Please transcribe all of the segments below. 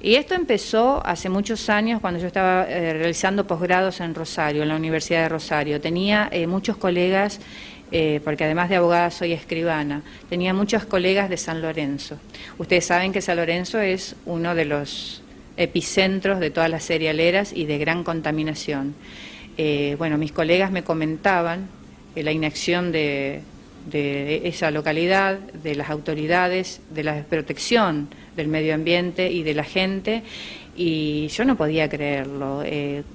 Y esto empezó hace muchos años cuando yo estaba realizando posgrados en Rosario, en la Universidad de Rosario. Tenía muchos colegas, porque además de abogada soy escribana, tenía muchos colegas de San Lorenzo. Ustedes saben que San Lorenzo es uno de los epicentros de todas las cerealeras y de gran contaminación. Bueno, mis colegas me comentaban la inacción de esa localidad, de las autoridades, de la protección del medio ambiente y de la gente, y yo no podía creerlo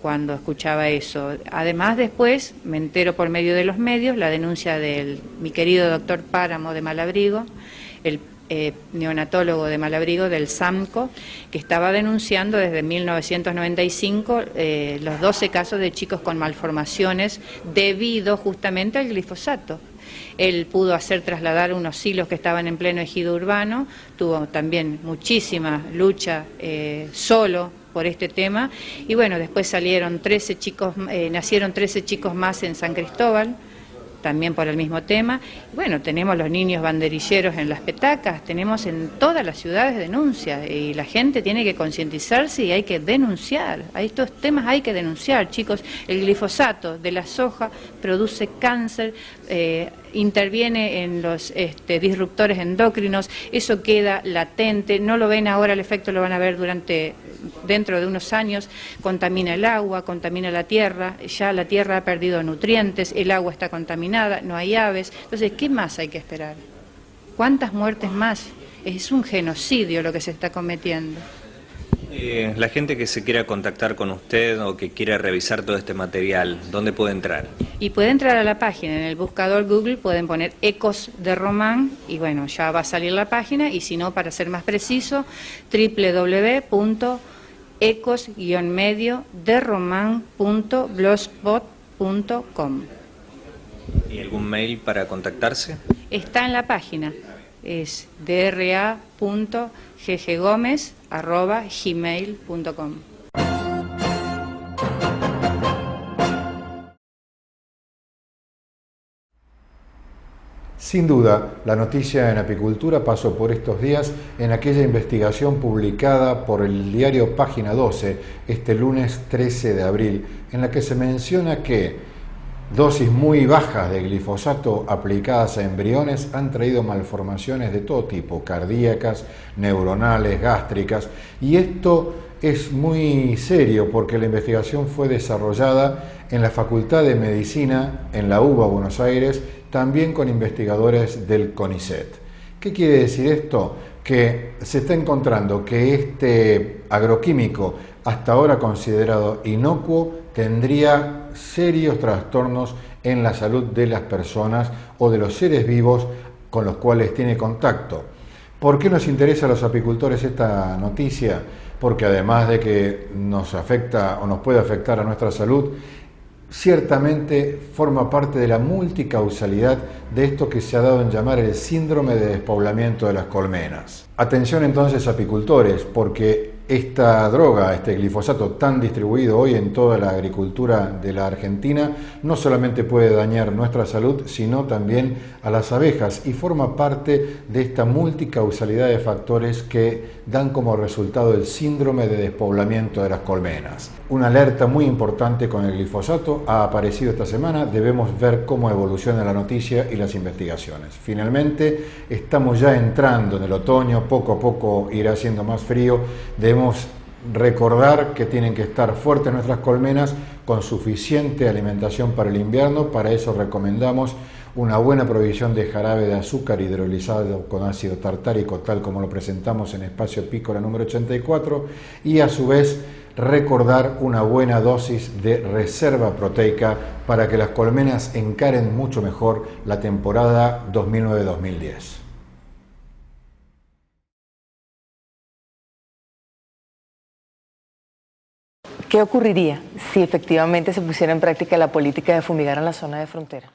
cuando escuchaba eso. Además, después me entero por medio de los medios la denuncia de mi querido doctor Páramo de Malabrigo, el neonatólogo de Malabrigo, del SAMCO, que estaba denunciando desde 1995 los 12 casos de chicos con malformaciones debido justamente al glifosato. Él pudo hacer trasladar unos silos que estaban en pleno ejido urbano, tuvo también muchísima lucha solo por este tema, y bueno, después salieron 13 chicos, nacieron 13 chicos más en San Cristóbal, también por el mismo tema. Bueno, tenemos los niños banderilleros en las petacas, tenemos en todas las ciudades denuncias, y la gente tiene que concientizarse y hay que denunciar. A estos temas hay que denunciar, chicos. El glifosato de la soja produce cáncer, interviene en los disruptores endocrinos, eso queda latente, no lo ven ahora, el efecto lo van a ver dentro de unos años, contamina el agua, contamina la tierra, ya la tierra ha perdido nutrientes, el agua está contaminada, no hay aves. Entonces, ¿qué más hay que esperar? ¿Cuántas muertes más? Es un genocidio lo que se está cometiendo. La gente que se quiera contactar con usted o que quiera revisar todo este material, ¿dónde puede entrar? Y puede entrar a la página, en el buscador Google pueden poner Ecos de Román y bueno, ya va a salir la página, y si no, para ser más preciso, www.ecos-derroman.blogspot.com. ¿Y algún mail para contactarse? Está en la página, es dra.ggomez@gmail.com. Sin duda, la noticia en apicultura pasó por estos días en aquella investigación publicada por el diario Página 12 este lunes 13 de abril, en la que se menciona que dosis muy bajas de glifosato aplicadas a embriones han traído malformaciones de todo tipo, cardíacas, neuronales, gástricas, y esto es muy serio porque la investigación fue desarrollada en la Facultad de Medicina en la UBA Buenos Aires, también con investigadores del CONICET. ¿Qué quiere decir esto? Que se está encontrando que este agroquímico, hasta ahora considerado inocuo, tendría serios trastornos en la salud de las personas o de los seres vivos con los cuales tiene contacto. ¿Por qué nos interesa a los apicultores esta noticia? Porque además de que nos afecta o nos puede afectar a nuestra salud, ciertamente forma parte de la multicausalidad de esto que se ha dado en llamar el síndrome de despoblamiento de las colmenas. Atención entonces, apicultores, porque esta droga, este glifosato tan distribuido hoy en toda la agricultura de la Argentina, no solamente puede dañar nuestra salud, sino también a las abejas, y forma parte de esta multicausalidad de factores que dan como resultado el síndrome de despoblamiento de las colmenas. Una alerta muy importante con el glifosato ha aparecido esta semana, debemos ver cómo evoluciona la noticia y las investigaciones. Finalmente, estamos ya entrando en el otoño, poco a poco irá siendo más frío, debemos recordar que tienen que estar fuertes nuestras colmenas con suficiente alimentación para el invierno. Para eso recomendamos una buena provisión de jarabe de azúcar hidrolizado con ácido tartárico, tal como lo presentamos en Espacio Apícola número 84, y a su vez recordar una buena dosis de reserva proteica para que las colmenas encaren mucho mejor la temporada 2009-2010. ¿Qué ocurriría si efectivamente se pusiera en práctica la política de fumigar en la zona de frontera?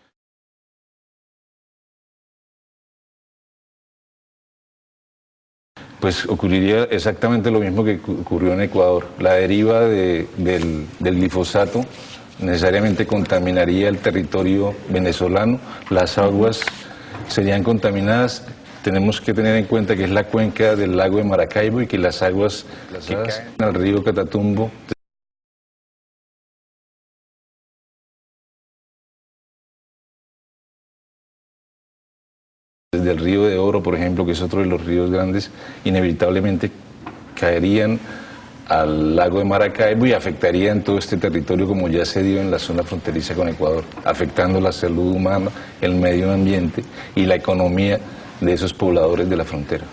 Pues ocurriría exactamente lo mismo que ocurrió en Ecuador. La deriva del glifosato necesariamente contaminaría el territorio venezolano, las aguas serían contaminadas tenemos que tener en cuenta que es la cuenca del lago de Maracaibo y que las aguas que caen al río Catatumbo desde el río de Oro, por ejemplo, que es otro de los ríos grandes, inevitablemente caerían al lago de Maracaibo y afectarían todo este territorio, como ya se dio en la zona fronteriza con Ecuador, afectando la salud humana, el medio ambiente y la economía de esos pobladores de la frontera.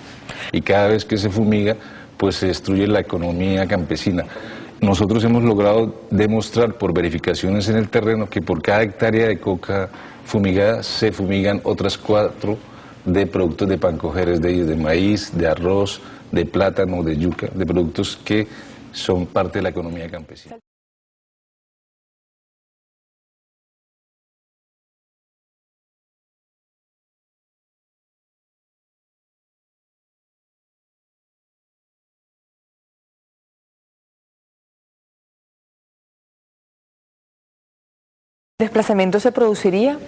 Y cada vez que se fumiga, pues se destruye la economía campesina. Nosotros hemos logrado demostrar por verificaciones en el terreno que por cada hectárea de coca fumigada se fumigan otras 4 de productos de pancogeres, de maíz, de arroz, de plátano, de yuca, de productos que son parte de la economía campesina. ¿El desplazamiento se produciría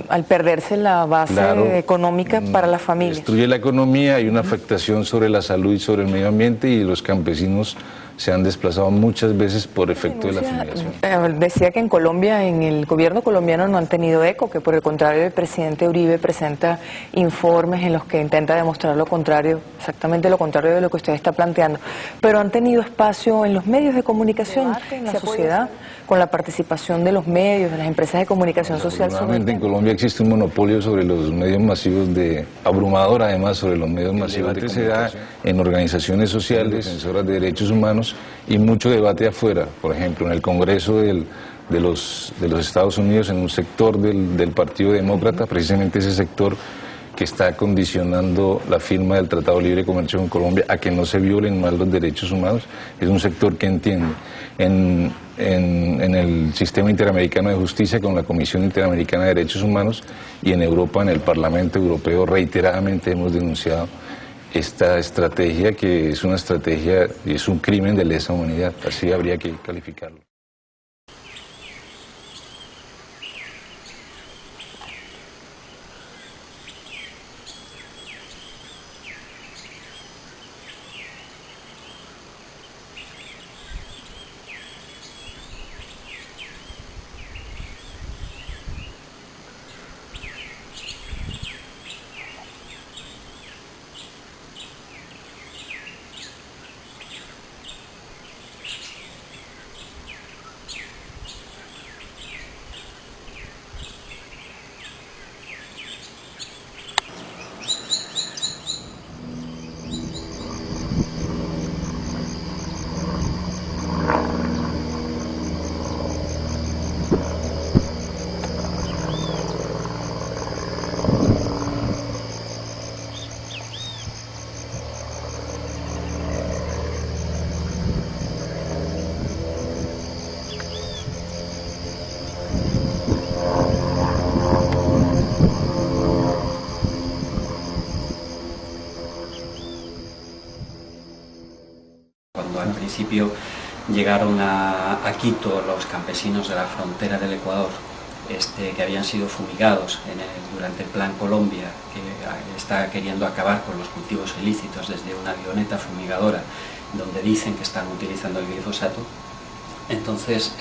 al perderse la base económica para las familias? Destruye la economía, hay una afectación sobre la salud y sobre el medio ambiente y los campesinos se han desplazado muchas veces por efecto de la fumigación. Decía que en Colombia, en el gobierno colombiano no han tenido eco, que por el contrario el presidente Uribe presenta informes en los que intenta demostrar lo contrario, exactamente lo contrario de lo que usted está planteando. Pero han tenido espacio en los medios de comunicación, en la sociedad, con la participación de los medios, de las empresas de comunicación social. Normalmente en Colombia existe un monopolio sobre los medios masivos, abrumador además sobre los medios masivos de comunicación. Se da en organizaciones sociales, defensoras de derechos humanos, y mucho debate afuera, por ejemplo, en el Congreso de los Estados Unidos, en un sector del Partido Demócrata, precisamente ese sector que está condicionando la firma del Tratado de Libre Comercio con Colombia a que no se violen más los derechos humanos, es un sector que entiende. En el Sistema Interamericano de Justicia, con la Comisión Interamericana de Derechos Humanos, y en Europa, en el Parlamento Europeo, reiteradamente hemos denunciado esta estrategia, que es una estrategia y es un crimen de lesa humanidad, así habría que calificarlo. Al principio llegaron a Quito los campesinos de la frontera del Ecuador, que habían sido fumigados durante el Plan Colombia, que está queriendo acabar con los cultivos ilícitos desde una avioneta fumigadora, donde dicen que están utilizando el glifosato. Entonces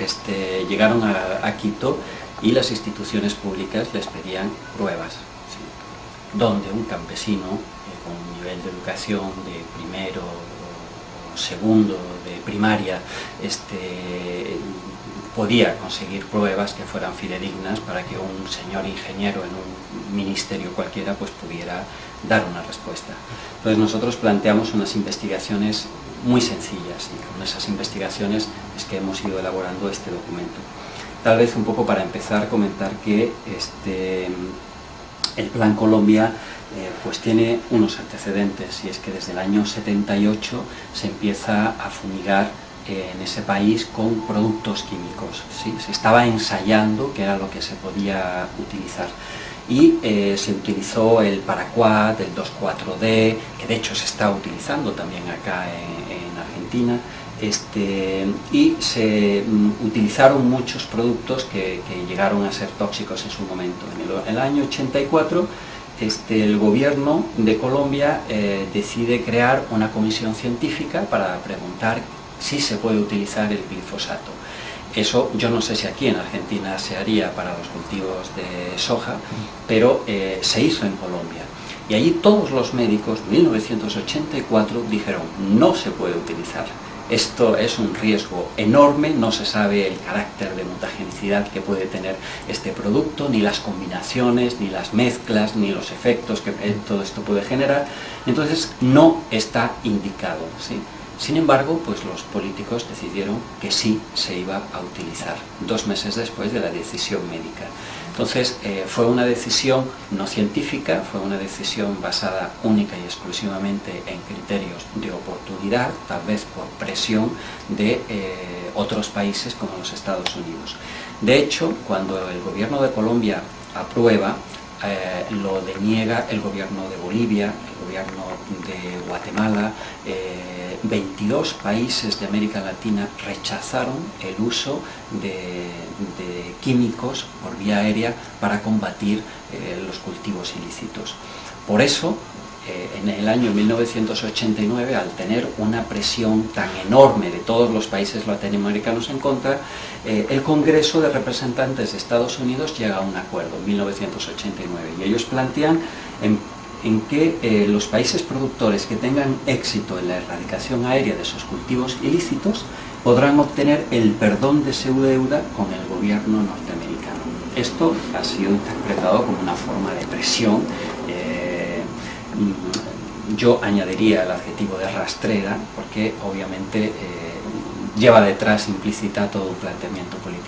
llegaron a Quito y las instituciones públicas les pedían pruebas, ¿sí? Donde un campesino con un nivel de educación de primero o segundo de primaria podía conseguir pruebas que fueran fidedignas para que un señor ingeniero en un ministerio cualquiera pues pudiera dar una respuesta. Entonces nosotros planteamos unas investigaciones muy sencillas y con esas investigaciones es que hemos ido elaborando este documento. Tal vez un poco para empezar comentar que el Plan Colombia pues tiene unos antecedentes, y es que desde el año 78 se empieza a fumigar en ese país con productos químicos, ¿sí? Se estaba ensayando qué era lo que se podía utilizar y se utilizó el Paraquat, el 2,4-D, que de hecho se está utilizando también acá en Argentina, y se utilizaron muchos productos que llegaron a ser tóxicos en su momento. En el año 84 el gobierno de Colombia decide crear una comisión científica para preguntar si se puede utilizar el glifosato. Eso yo no sé si aquí en Argentina se haría para los cultivos de soja, pero se hizo en Colombia. Y allí todos los médicos, en 1984, dijeron no se puede utilizar. Esto es un riesgo enorme, no se sabe el carácter de mutagenicidad que puede tener este producto, ni las combinaciones, ni las mezclas, ni los efectos que todo esto puede generar. Entonces no está indicado, ¿sí? Sin embargo, pues los políticos decidieron que sí se iba a utilizar, 2 meses después de la decisión médica. Entonces fue una decisión no científica, fue una decisión basada única y exclusivamente en criterios de oportunidad, tal vez por presión de otros países como los Estados Unidos. De hecho, cuando el gobierno de Colombia aprueba, lo deniega el gobierno de Bolivia, el gobierno de Guatemala, 22 países de América Latina rechazaron el uso de químicos por vía aérea para combatir los cultivos ilícitos. Por eso, en el año 1989, al tener una presión tan enorme de todos los países latinoamericanos en contra, el Congreso de Representantes de Estados Unidos llega a un acuerdo en 1989 y ellos plantean en que los países productores que tengan éxito en la erradicación aérea de sus cultivos ilícitos podrán obtener el perdón de su deuda con el gobierno norteamericano. Esto ha sido interpretado como una forma de presión. Yo añadiría el adjetivo de rastrera, porque obviamente lleva detrás implícita todo un planteamiento político.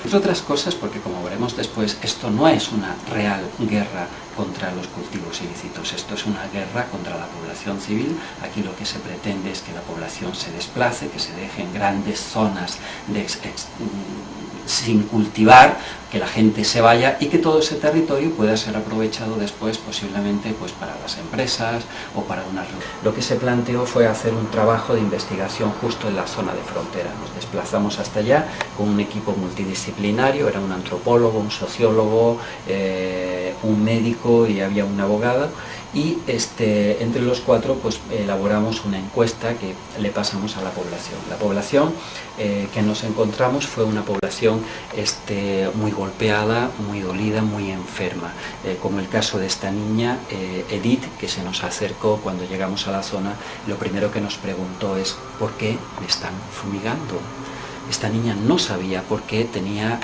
Entre otras cosas, porque como veremos después, esto no es una real guerra contra los cultivos ilícitos, esto es una guerra contra la población civil. Aquí lo que se pretende es que la población se desplace, que se dejen grandes zonas sin cultivar, que la gente se vaya y que todo ese territorio pueda ser aprovechado después posiblemente pues para las empresas o para una... Lo que se planteó fue hacer un trabajo de investigación justo en la zona de frontera. Nos desplazamos hasta allá con un equipo multidisciplinario, era un antropólogo, un sociólogo, un médico y había un abogado, y entre los 4 pues elaboramos una encuesta que le pasamos a la población. La población que nos encontramos fue una población muy golpeada, muy dolida, muy enferma, como el caso de esta niña Edith, que se nos acercó cuando llegamos a la zona. Lo primero que nos preguntó es ¿por qué me están fumigando? Esta niña no sabía por qué tenía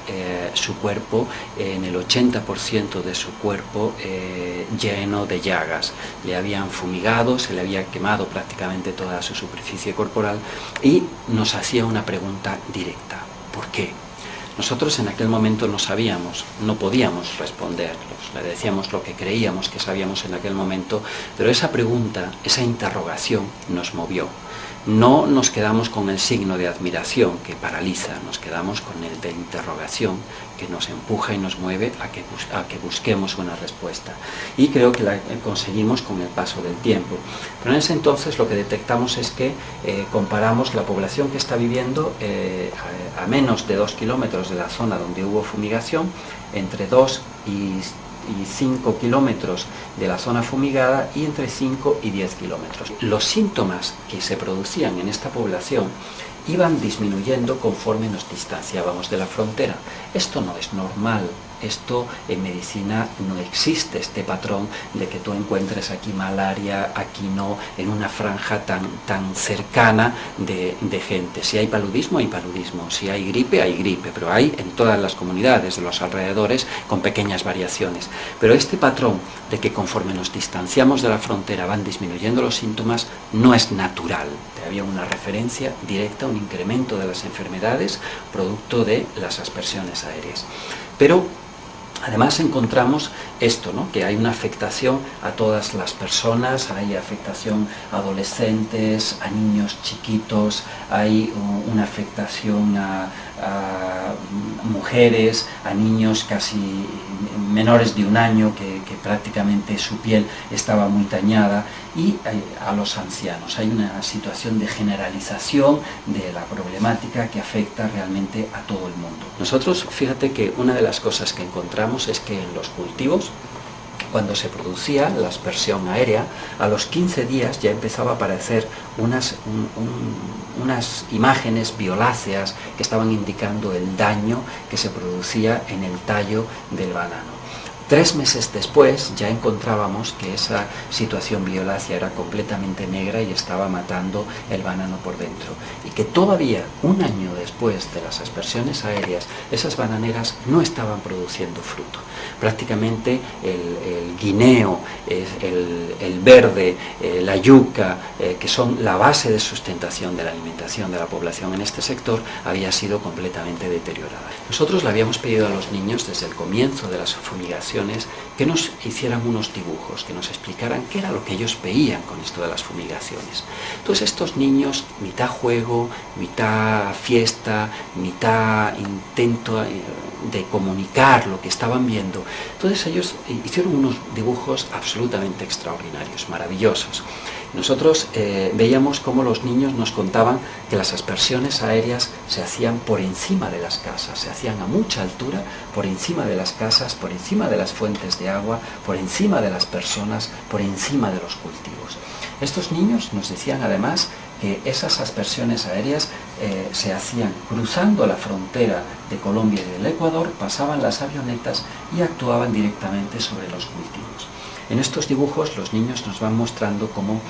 su cuerpo, en el 80% de su cuerpo, lleno de llagas. Le habían fumigado, se le había quemado prácticamente toda su superficie corporal y nos hacía una pregunta directa: ¿por qué? Nosotros en aquel momento no sabíamos, no podíamos responderlos, le decíamos lo que creíamos que sabíamos en aquel momento, pero esa pregunta, esa interrogación nos movió. No nos quedamos con el signo de admiración que paraliza, nos quedamos con el de interrogación que nos empuja y nos mueve a que busquemos una respuesta. Y creo que la conseguimos con el paso del tiempo. Pero en ese entonces lo que detectamos es que comparamos la población que está viviendo a menos de 2 kilómetros de la zona donde hubo fumigación, entre 2 y 5 kilómetros de la zona fumigada y entre 5 y 10 kilómetros. Los síntomas que se producían en esta población iban disminuyendo conforme nos distanciábamos de la frontera. Esto no es normal. Esto en medicina no existe, este patrón de que tú encuentres aquí malaria, aquí no, en una franja tan cercana de gente. Si hay paludismo, hay paludismo. Si hay gripe, pero hay en todas las comunidades de los alrededores con pequeñas variaciones. Pero este patrón de que conforme nos distanciamos de la frontera van disminuyendo los síntomas no es natural. Había una referencia directa a un incremento de las enfermedades producto de las aspersiones aéreas. Pero además encontramos esto, ¿no? Que hay una afectación a todas las personas, hay afectación a adolescentes, a niños chiquitos, hay una afectación a mujeres, a niños casi menores de 1 año que prácticamente su piel estaba muy dañada, y a los ancianos. Hay una situación de generalización de la problemática que afecta realmente a todo el mundo. Nosotros, fíjate que una de las cosas que encontramos es que en los cultivos, cuando se producía la aspersión aérea, a los 15 días ya empezaba a aparecer unas imágenes violáceas que estaban indicando el daño que se producía en el tallo del banano. 3 meses después ya encontrábamos que esa situación violácea era completamente negra y estaba matando el banano por dentro. Y que todavía, un año después de las aspersiones aéreas, esas bananeras no estaban produciendo fruto. Prácticamente el guineo, el verde, la yuca, que son la base de sustentación de la alimentación de la población en este sector, había sido completamente deteriorada. Nosotros le habíamos pedido a los niños desde el comienzo de las fumigaciones que nos hicieran unos dibujos, que nos explicaran qué era lo que ellos veían con esto de las fumigaciones. Entonces estos niños, mitad juego, mitad fiesta, mitad intento de comunicar lo que estaban viendo, entonces ellos hicieron unos dibujos absolutamente extraordinarios, maravillosos. Nosotros veíamos cómo los niños nos contaban que las aspersiones aéreas se hacían por encima de las casas, se hacían a mucha altura, por encima de las casas, por encima de las fuentes de agua, por encima de las personas, por encima de los cultivos. Estos niños nos decían además que esas aspersiones aéreas se hacían cruzando la frontera de Colombia y del Ecuador, pasaban las avionetas y actuaban directamente sobre los cultivos. En estos dibujos los niños nos van mostrando cómo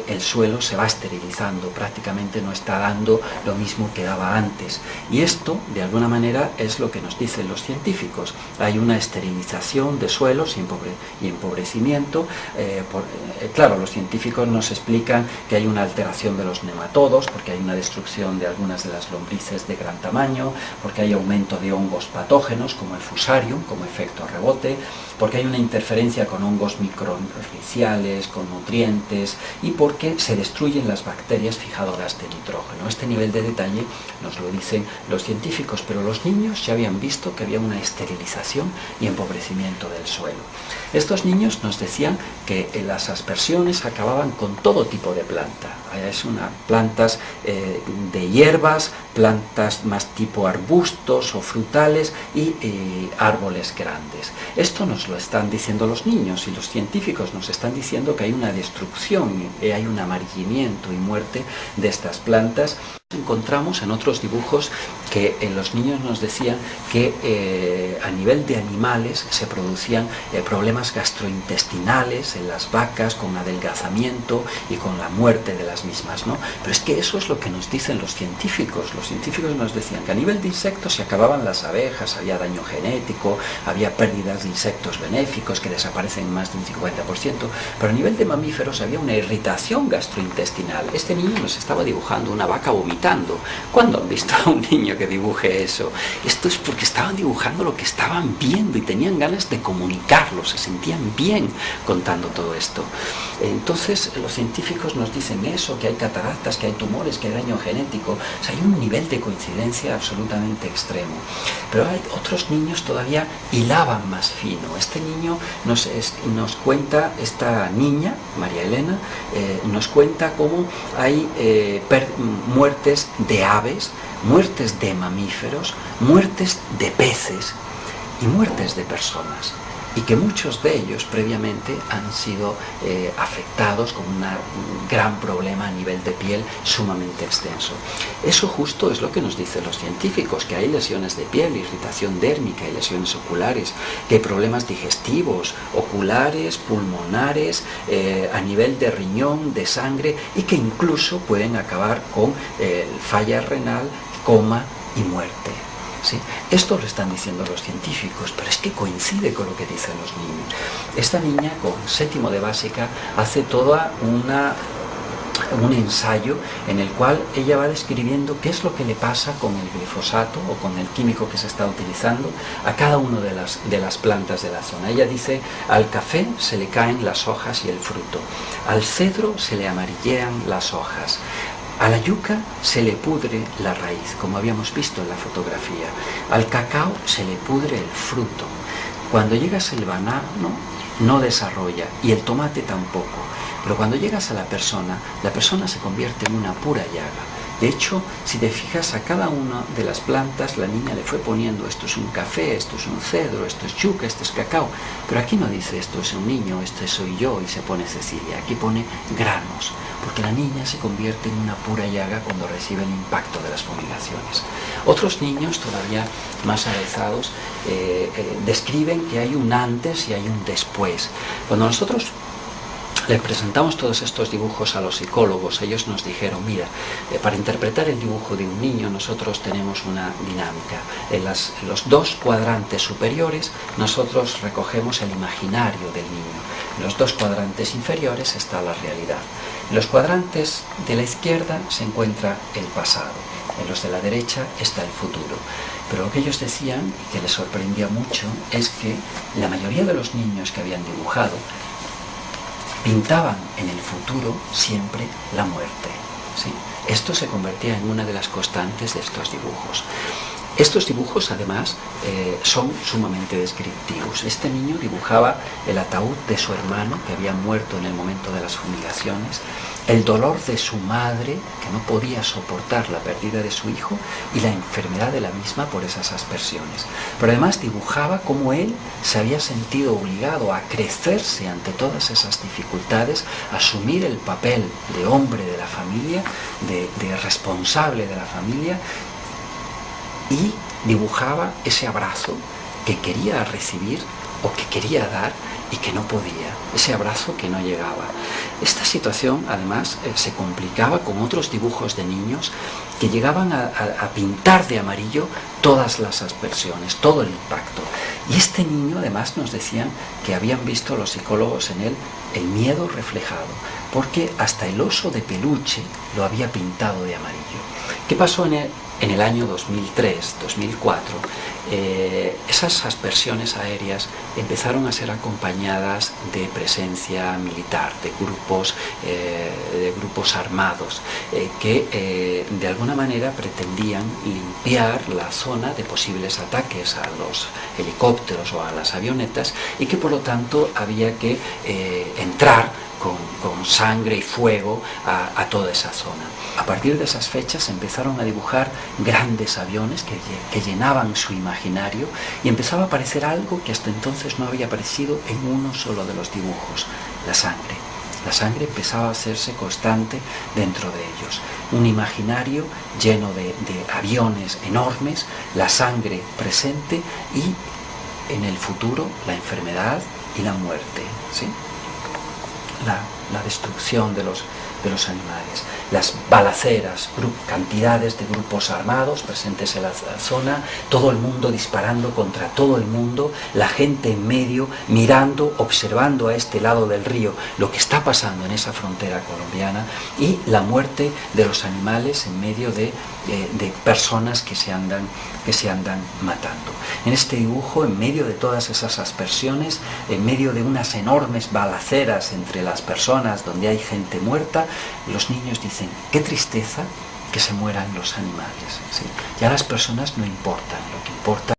el suelo se va esterilizando, prácticamente no está dando lo mismo que daba antes. Y esto, de alguna manera, es lo que nos dicen los científicos. Hay una esterilización de suelos y empobrecimiento. Claro, los científicos nos explican que hay una alteración de los nematodos, porque hay una destrucción de algunas de las lombrices de gran tamaño, porque hay aumento de hongos patógenos, como el fusarium, como efecto rebote, porque hay una interferencia con hongos microriciales, con nutrientes y porque se destruyen las bacterias fijadoras de nitrógeno. Este nivel de detalle nos lo dicen los científicos, pero los niños ya habían visto que había una esterilización y empobrecimiento del suelo. Estos niños nos decían que las aspersiones acababan con todo tipo de planta. Es plantas de hierbas, plantas más tipo arbustos o frutales y árboles grandes. Esto nos lo están diciendo los niños y los científicos nos están diciendo que hay una destrucción, hay un amarillamiento y muerte de estas plantas. Encontramos en otros dibujos que los niños nos decían que a nivel de animales se producían problemas gastrointestinales en las vacas con adelgazamiento y con la muerte de las mismas, ¿no? Pero es que eso es lo que nos dicen los científicos. Los científicos nos decían que a nivel de insectos se acababan las abejas, había daño genético, había pérdidas de insectos benéficos que desaparecen más de un 50%, pero a nivel de mamíferos había una irritación gastrointestinal. Este niño nos estaba dibujando una vaca vomitando. ¿Cuándo han visto a un niño que dibuje eso? Esto es porque estaban dibujando lo que estaban viendo y tenían ganas de comunicarlo, se sentían bien contando todo esto. Entonces los científicos nos dicen eso, que hay cataratas, que hay tumores, que hay daño genético. O sea, hay un nivel de coincidencia absolutamente extremo. Pero hay otros niños todavía hilaban más fino. Este niño nos cuenta, esta niña, María Elena, nos cuenta cómo hay muertes de aves, muertes de mamíferos, muertes de peces y muertes de personas, y que muchos de ellos previamente han sido afectados con un gran problema a nivel de piel sumamente extenso. Eso justo es lo que nos dicen los científicos, que hay lesiones de piel, irritación dérmica y lesiones oculares, que hay problemas digestivos, oculares, pulmonares, a nivel de riñón, de sangre, y que incluso pueden acabar con falla renal, coma y muerte. ¿Sí? Esto lo están diciendo los científicos, pero es que coincide con lo que dicen los niños. Esta niña con 7º de básica hace toda un ensayo en el cual ella va describiendo qué es lo que le pasa con el glifosato o con el químico que se está utilizando a cada una de las plantas de la zona. Ella dice, al café se le caen las hojas y el fruto, al cedro se le amarillean las hojas, a la yuca se le pudre la raíz, como habíamos visto en la fotografía. Al cacao se le pudre el fruto. Cuando llegas al banano no desarrolla y el tomate tampoco. Pero cuando llegas a la persona se convierte en una pura llaga. De hecho, si te fijas, a cada una de las plantas la niña le fue poniendo esto es un café, esto es un cedro, esto es yuca, esto es cacao. Pero aquí no dice esto es un niño, este soy yo y se pone Cecilia. Aquí pone granos, porque la niña se convierte en una pura llaga cuando recibe el impacto de las fumigaciones. Otros niños, todavía más avezados, describen que hay un antes y hay un después. Cuando nosotros les presentamos todos estos dibujos a los psicólogos, ellos nos dijeron, mira, para interpretar el dibujo de un niño nosotros tenemos una dinámica. En los dos cuadrantes superiores nosotros recogemos el imaginario del niño. En los dos cuadrantes inferiores está la realidad. En los cuadrantes de la izquierda se encuentra el pasado. En los de la derecha está el futuro. Pero lo que ellos decían, y que les sorprendía mucho, es que la mayoría de los niños que habían dibujado pintaban en el futuro siempre la muerte, ¿sí? Esto se convertía en una de las constantes de estos dibujos. Estos dibujos, además, son sumamente descriptivos. Este niño dibujaba el ataúd de su hermano, que había muerto en el momento de las fumigaciones, el dolor de su madre, que no podía soportar la pérdida de su hijo, y la enfermedad de la misma por esas aspersiones. Pero además dibujaba cómo él se había sentido obligado a crecerse ante todas esas dificultades, a asumir el papel de hombre de la familia, de responsable de la familia, y dibujaba ese abrazo que quería recibir o que quería dar y que no podía, ese abrazo que no llegaba. Esta situación, además, se complicaba con otros dibujos de niños que llegaban a pintar de amarillo todas las aspersiones, todo el impacto. Y este niño, además, nos decían que habían visto los psicólogos en él el miedo reflejado, porque hasta el oso de peluche lo había pintado de amarillo. ¿Qué pasó en el año 2003, 2004? Esas aspersiones aéreas empezaron a ser acompañadas de presencia militar, de grupos armados, que de alguna manera pretendían limpiar la zona de posibles ataques a los helicópteros o a las avionetas, y que por lo tanto había que entrar con sangre y fuego a toda esa zona. A partir de esas fechas empezaron a dibujar grandes aviones que llenaban su imaginario, y empezaba a aparecer algo que hasta entonces no había aparecido en uno solo de los dibujos: la sangre. La sangre empezaba a hacerse constante dentro de ellos. Un imaginario lleno de aviones enormes, la sangre presente, y en el futuro la enfermedad y la muerte, ¿sí? La destrucción de los animales, las balaceras, cantidades de grupos armados presentes en la zona, todo el mundo disparando contra todo el mundo, la gente en medio mirando, observando a este lado del río lo que está pasando en esa frontera colombiana, y la muerte de los animales en medio de personas que se andan matando. En este dibujo, en medio de todas esas aspersiones, en medio de unas enormes balaceras entre las personas donde hay gente muerta, los niños dicen: qué tristeza que se mueran los animales, ¿sí? Ya las personas no importan, lo que importa